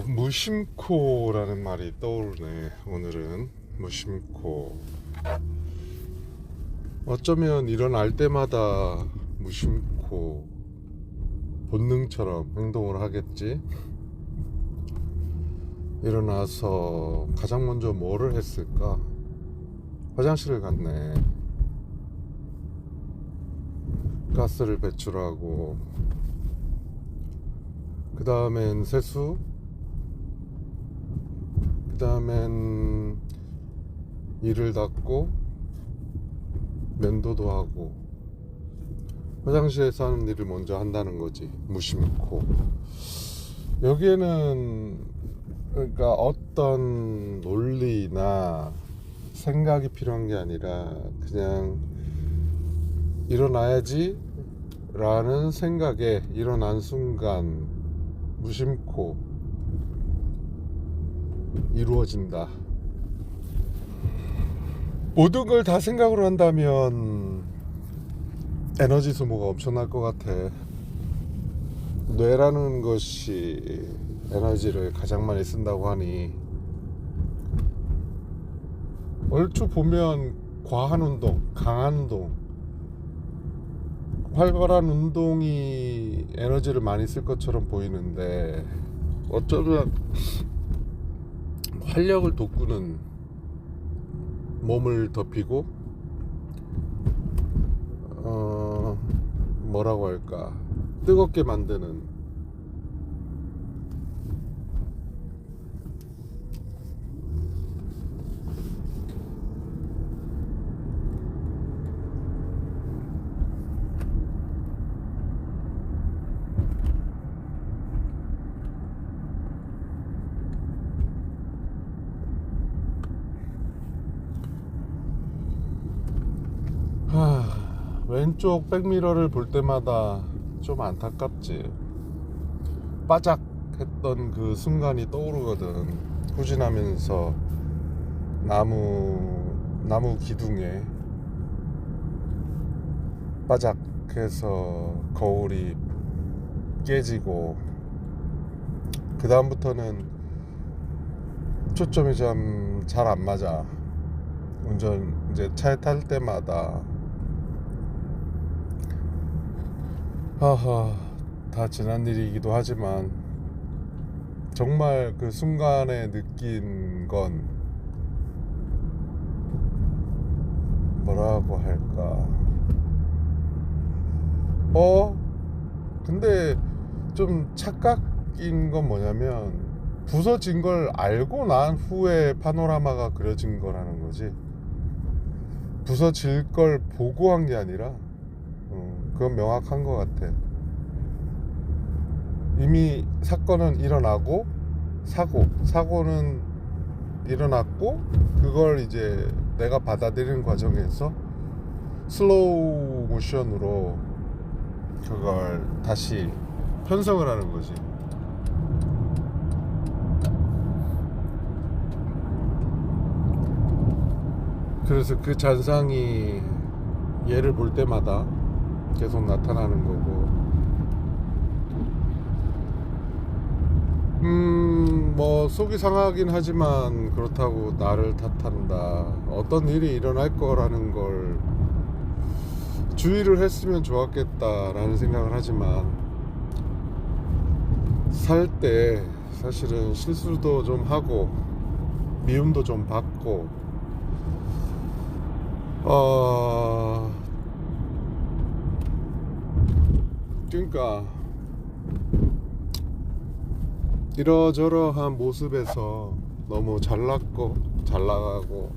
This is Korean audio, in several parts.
무심코라는 말이 떠오르네. 오늘은 무심코. 어쩌면 일어날 때마다 무심코 본능처럼 행동을 하겠지. 일어나서 가장 먼저 뭐를 했을까? 화장실을 갔네. 가스를 배출하고, 그 다음엔 세수, 그 다음엔 이를 닦고 면도도 하고, 화장실에서 하는 일을 먼저 한다는 거지. 무심코. 여기에는 그러니까 어떤 논리나 생각이 필요한 게 아니라 그냥 일어나야지 라는 생각에 일어난 순간 무심코 이루어진다. 모든 걸 다 생각으로 한다면 에너지 소모가 엄청날 것 같아. 뇌라는 것이 에너지를 가장 많이 쓴다고 하니, 얼추 보면 과한 운동, 강한 운동, 활발한 운동이 에너지를 많이 쓸 것처럼 보이는데, 어쩌면 활력을 돋구는, 몸을 덮이고 뭐라고 할까, 뜨겁게 만드는, 왼쪽 백미러를 볼 때마다 좀 안타깝지. 빠작 했던 그 순간이 떠오르거든. 후진하면서 나무 기둥에 빠작 해서 거울이 깨지고, 그 다음부터는 초점이 좀 잘 안 맞아. 운전 이제 차에 탈 때마다 다 지난 일이기도 하지만, 정말 그 순간에 느낀 건 뭐라고 할까, 근데 좀 착각인 건 뭐냐면, 부서진 걸 알고 난 후에 파노라마가 그려진 거라는 거지. 부서질 걸 보고 한 게 아니라, 그건 명확한 것 같아. 이미 사건은 일어나고, 사고는 일어났고, 그걸 이제 내가 받아들이는 과정에서 슬로우 모션으로 그걸 다시 편성을 하는 거지. 그래서 그 잔상이 얘를 볼 때마다 계속 나타나는 거고, 뭐 속이 상하긴 하지만 그렇다고 나를 탓한다, 어떤 일이 일어날 거라는 걸 주의를 했으면 좋았겠다라는 생각을 하지만, 살 때 사실은 실수도 좀 하고 미움도 좀 받고, 그러니까 이러저러한 모습에서 너무 잘났고 잘나가고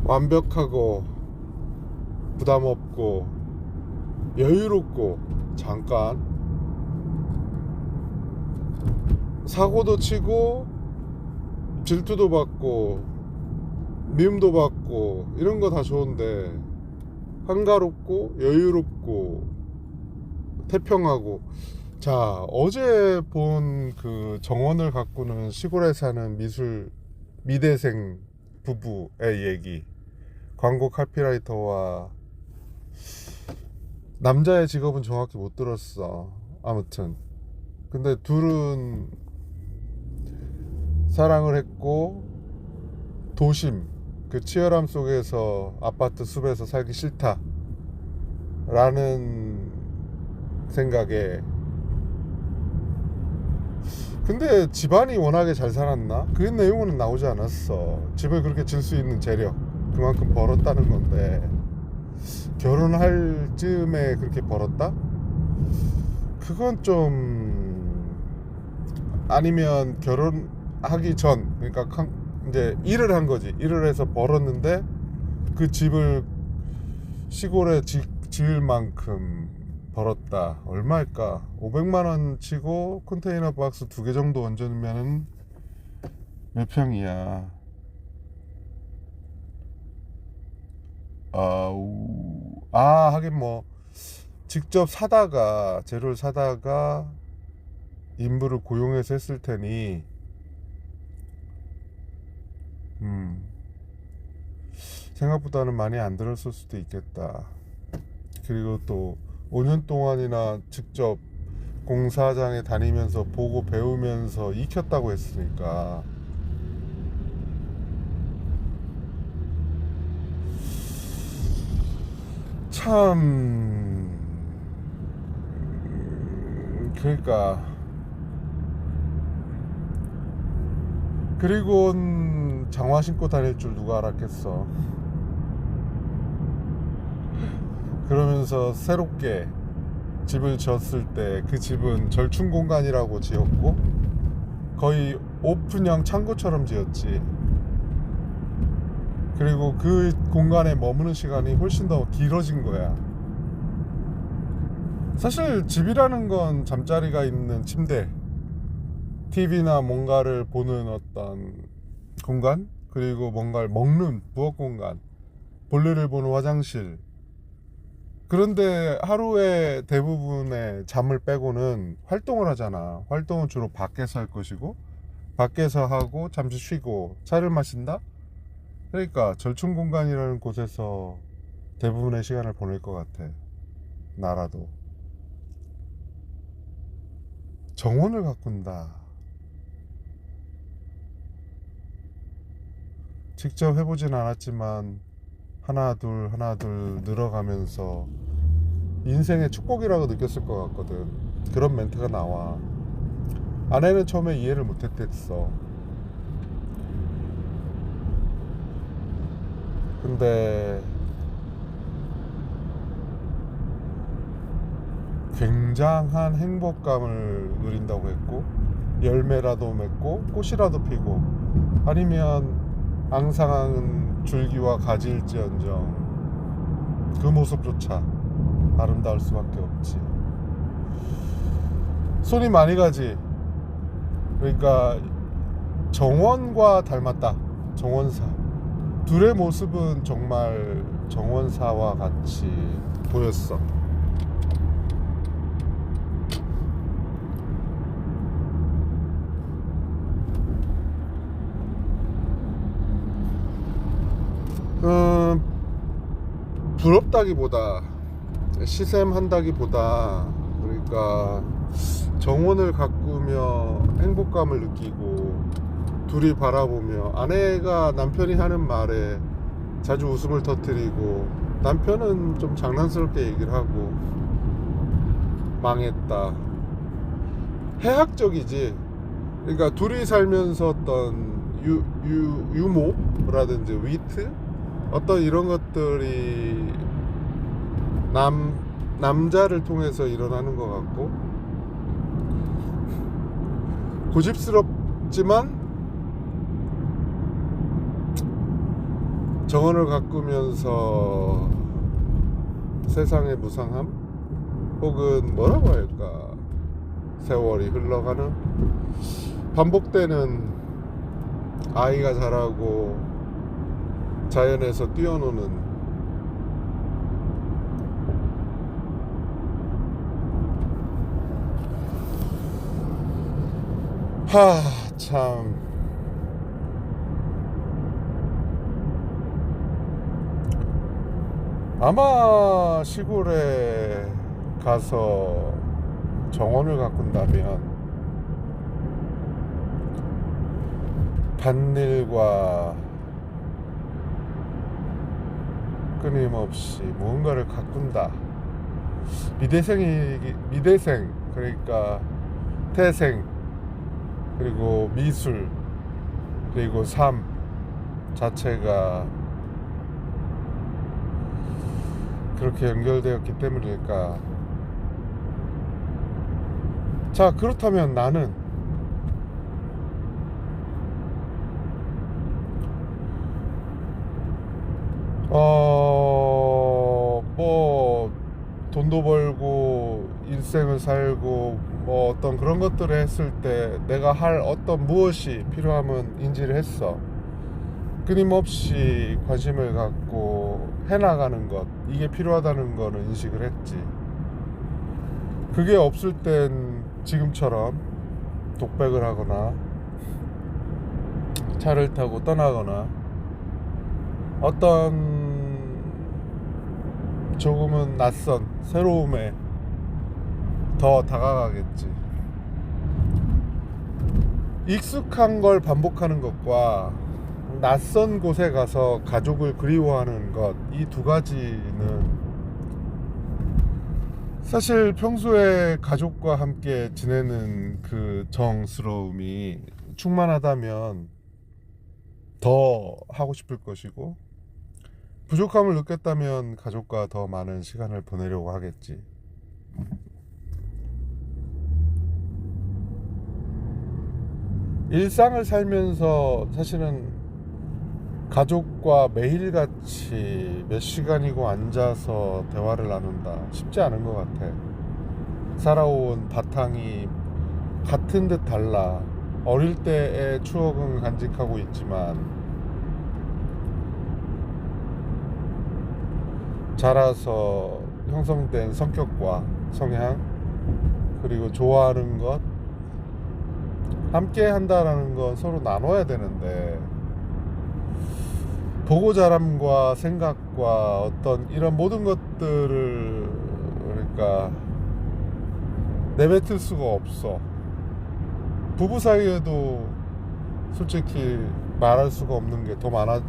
완벽하고 부담없고 여유롭고, 잠깐 사고도 치고 질투도 받고 미움도 받고 이런 거 다 좋은데, 한가롭고 여유롭고 태평하고. 자, 어제 본 그 정원을 가꾸는 시골에 사는 미대생 부부의 얘기, 광고 카피라이터와 남자의 직업은 정확히 못 들었어. 아무튼 근데 둘은 사랑을 했고 도심, 그 치열함 속에서 아파트 숲에서 살기 싫다 라는 생각에, 근데 집안이 워낙에 잘 살았나? 그 내용은 나오지 않았어. 집을 그렇게 질 수 있는 재력 그만큼 벌었다는 건데, 결혼할 즈음에 그렇게 벌었다? 그건 좀, 아니면 결혼하기 전, 그러니까 이제 일을 한 거지. 일을 해서 벌었는데 그 집을 시골에 지을 만큼 벌었다. 얼마일까? 500만 원 치고 컨테이너 박스 2개 정도 얹으면 몇 평이야? 하긴 뭐 직접 사다가, 재료를 사다가 인부를 고용해서 했을 테니 생각보다는 많이 안 들었을 수도 있겠다. 그리고 또 5년 동안이나 직접 공사장에 다니면서 보고 배우면서 익혔다고 했으니까 참, 그러니까, 그리고 장화 신고 다닐 줄 누가 알았겠어. 그러면서 새롭게 집을 지었을 때 그 집은 절충 공간이라고 지었고 거의 오픈형 창고처럼 지었지. 그리고 그 공간에 머무는 시간이 훨씬 더 길어진 거야. 사실 집이라는 건 잠자리가 있는 침대, TV나 뭔가를 보는 어떤 공간, 그리고 뭔가를 먹는 부엌 공간, 볼일을 보는 화장실. 그런데 하루의 대부분의 잠을 빼고는 활동을 하잖아. 활동은 주로 밖에서 할 것이고, 밖에서 하고 잠시 쉬고 차를 마신다? 그러니까 절충 공간이라는 곳에서 대부분의 시간을 보낼 것 같아. 나라도. 정원을 가꾼다. 직접 해보진 않았지만 하나 둘 늘어가면서 인생의 축복이라고 느꼈을 것 같거든. 그런 멘트가 나와. 아내는 처음에 이해를 못했댔어. 근데 굉장한 행복감을 누린다고 했고, 열매라도 맺고 꽃이라도 피고 아니면 앙상한 줄기와 가지일지언정 그 모습조차 아름다울 수밖에 없지. 손이 많이 가지. 그러니까 정원과 닮았다. 정원사. 둘의 모습은 정말 정원사와 같이 보였어. 부럽다기보다, 시샘한다기보다, 그러니까 정원을 가꾸며 행복감을 느끼고 둘이 바라보며, 아내가 남편이 하는 말에 자주 웃음을 터뜨리고 남편은 좀 장난스럽게 얘기를 하고 망했다. 해학적이지. 그러니까 둘이 살면서 어떤 유모라든지 위트, 어떤 이런 것들이 남자를 통해서 일어나는 것 같고, 고집스럽지만 정원을 가꾸면서 세상의 무상함, 혹은 뭐라고 할까, 세월이 흘러가는, 반복되는, 아이가 자라고 자연에서 뛰어노는, 참. 아마 시골에 가서 정원을 가꾼다면 밭일과 끊임없이 무언가를 가꾼다. 미대생 그러니까 태생 그리고 미술 그리고 삶 자체가 그렇게 연결되었기 때문일까. 자, 그렇다면 나는 뭐 돈도 벌고 일생을 살고 뭐 어떤 그런 것들을 했을 때 내가 할 어떤 무엇이 필요함은 인지를 했어. 끊임없이 관심을 갖고 해나가는 것, 이게 필요하다는 거는 인식을 했지. 그게 없을 땐 지금처럼 독백을 하거나 차를 타고 떠나거나 어떤 조금은 낯선 새로움에 더 다가가겠지. 익숙한 걸 반복하는 것과 낯선 곳에 가서 가족을 그리워하는 것, 이 두 가지는 사실 평소에 가족과 함께 지내는 그 정스러움이 충만하다면 더 하고 싶을 것이고, 부족함을 느꼈다면 가족과 더 많은 시간을 보내려고 하겠지. 일상을 살면서 사실은 가족과 매일같이 몇 시간이고 앉아서 대화를 나눈다, 쉽지 않은 것 같아. 살아온 바탕이 같은 듯 달라. 어릴 때의 추억은 간직하고 있지만 자라서 형성된 성격과 성향, 그리고 좋아하는 것, 함께 한다라는 건 서로 나눠야 되는데, 보고 자람과 생각과 어떤 이런 모든 것들을 그러니까 내뱉을 수가 없어. 부부 사이에도 솔직히 말할 수가 없는 게 더 많다?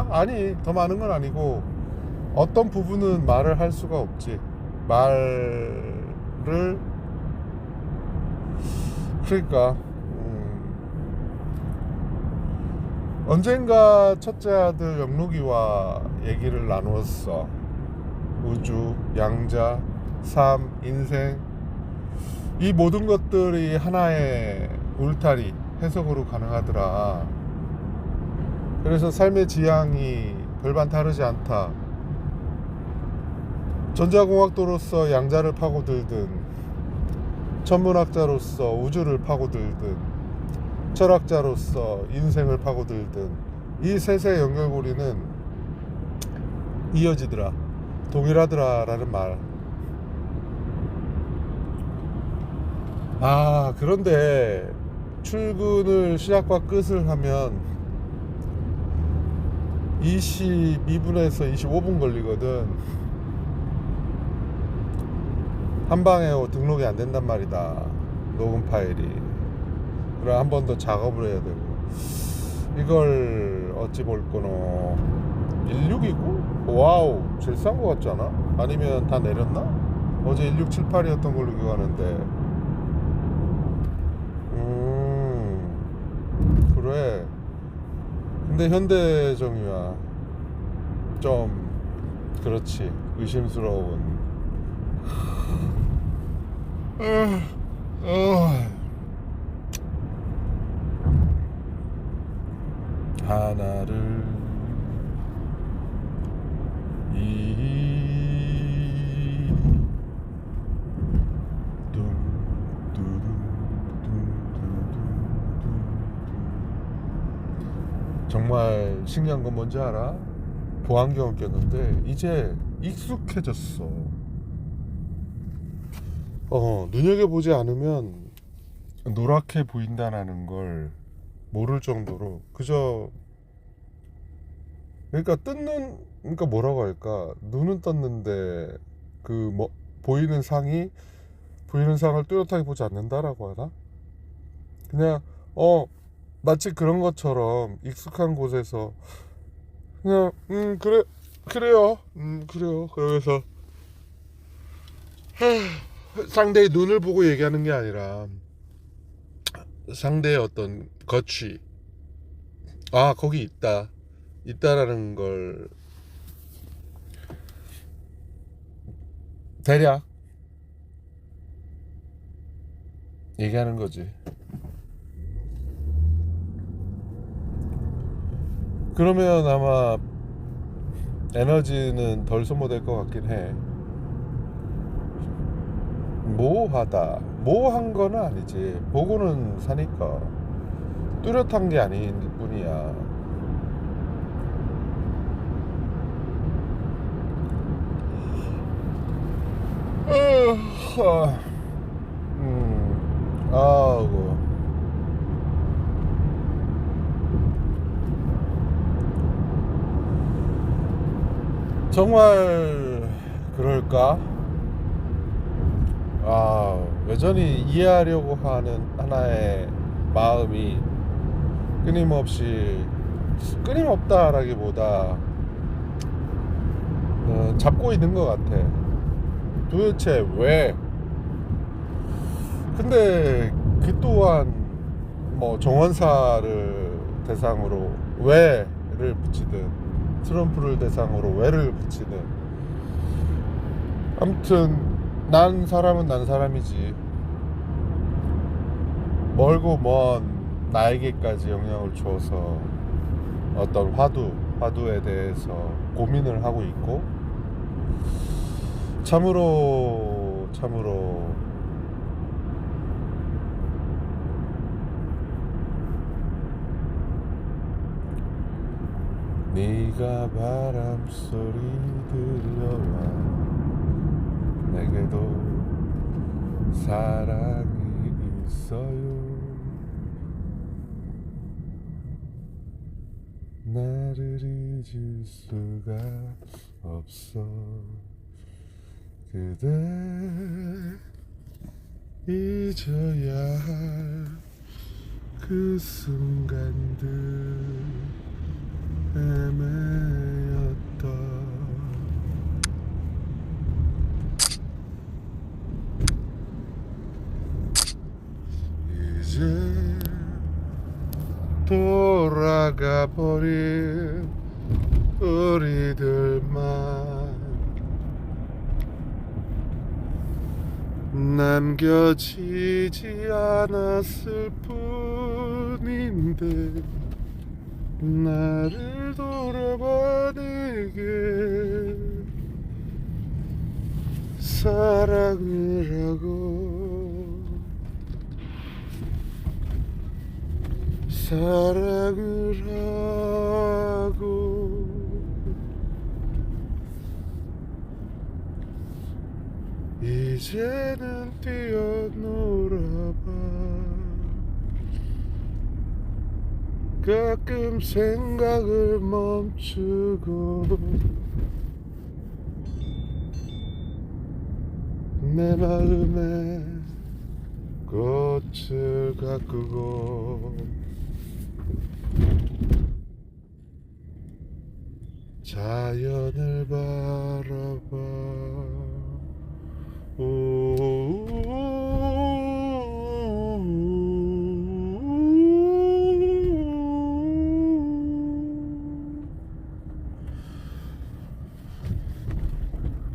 아니, 더 많은 건 아니고, 어떤 부분은 말을 할 수가 없지. 말을 그러니까 언젠가 첫째 아들 영록이와 얘기를 나누었어. 우주, 양자, 삶, 인생, 이 모든 것들이 하나의 울타리, 해석으로 가능하더라. 그래서 삶의 지향이 별반 다르지 않다. 전자공학도로서 양자를 파고들든, 천문학자로서 우주를 파고들든, 철학자로서 인생을 파고들든, 이 셋의 연결고리는 이어지더라, 동일하더라 라는 말. 그런데 출근을 시작과 끝을 하면 22분에서 25분 걸리거든. 한 방에 등록이 안 된단 말이다, 녹음 파일이. 그럼 한 번 더 작업을 해야 되고, 이걸 어찌 볼 거노. 16이고? 와우, 제일 싼 거 같지 않아? 아니면 다 내렸나? 어제 1678이었던 걸로 기억하는데. 그래. 근데 현대정유야 좀 그렇지, 의심스러운. 하나를 정말 신기한 건 뭔지 알아? 보안경을 꼈는데 이제 익숙해졌어. 눈여겨보지 않으면 노랗게 보인다는 걸 모를 정도로, 그저 그러니까 그러니까 뭐라고 할까, 눈은 떴는데 보이는 상을 뚜렷하게 보지 않는다라고 하나? 그냥 마치 그런 것처럼 익숙한 곳에서 그냥 그래요 그러면서 상대의 눈을 보고 얘기하는 게 아니라 상대의 어떤 거취, 아 거기 있다라는 걸 대략 얘기하는 거지. 그러면 아마 에너지는 덜 소모될 것 같긴 해. 모호한 거는 아니지. 보고는 사니까 뚜렷한 게 아닐 뿐이야. 아이고. 정말 그럴까? 여전히 이해하려고 하는 하나의 마음이 끊임없다라기보다 잡고 있는 것 같아. 도대체 왜? 근데 그 또한 뭐 정원사를 대상으로 왜를 붙이든 트럼프를 대상으로 왜를 붙이든 아무튼 난 사람이지. 멀고 먼 나에게까지 영향을 줘서 어떤 화두에 대해서 고민을 하고 있고 참으로 네가 바람소리 들려와 내게도 사랑이 있어요. 나를 잊을 수가 없어. 그대 잊어야 할 그 순간들 애매였다. 이제 돌아가 버린 우리들만 남겨지지 않았을 뿐인데 나를 돌아봐 내게 사랑을 하고 이제는 뛰어놀아봐. 가끔 생각을 멈추고 내 마음에 꽃을 가꾸고 자연을 바라봐.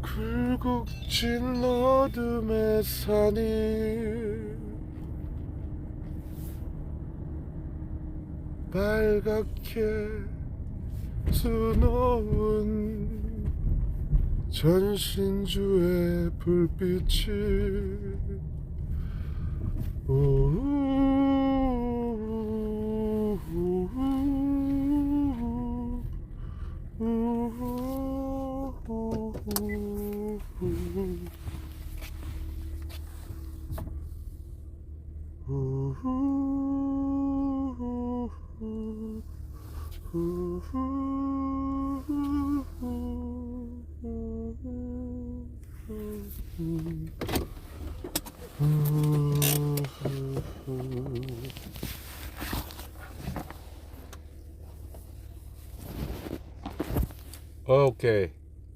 굴곡진 어둠의 산이 빨갛게 수놓은 전신주의 불빛이 오케이.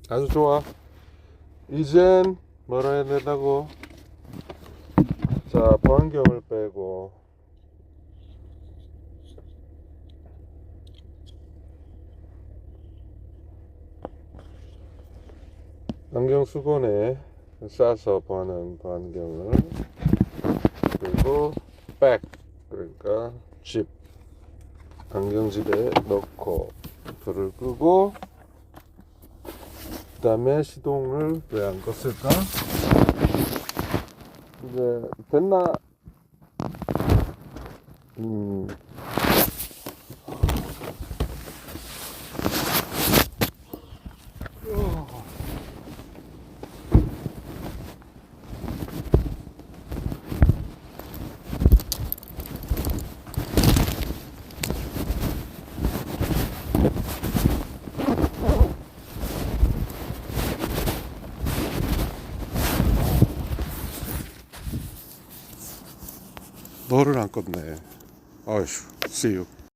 아주 좋아. 이젠 뭐라 해야 된다고? 자, 보안경을 빼고. 안경 수건에 싸서 보는 보안경을, 그리고 백, 그러니까 집, 안경집에 넣고 불을 끄고, 그 다음에 시동을 왜 안 껐을까? 이제 됐나? 너를 안 껐네. 아휴, see you.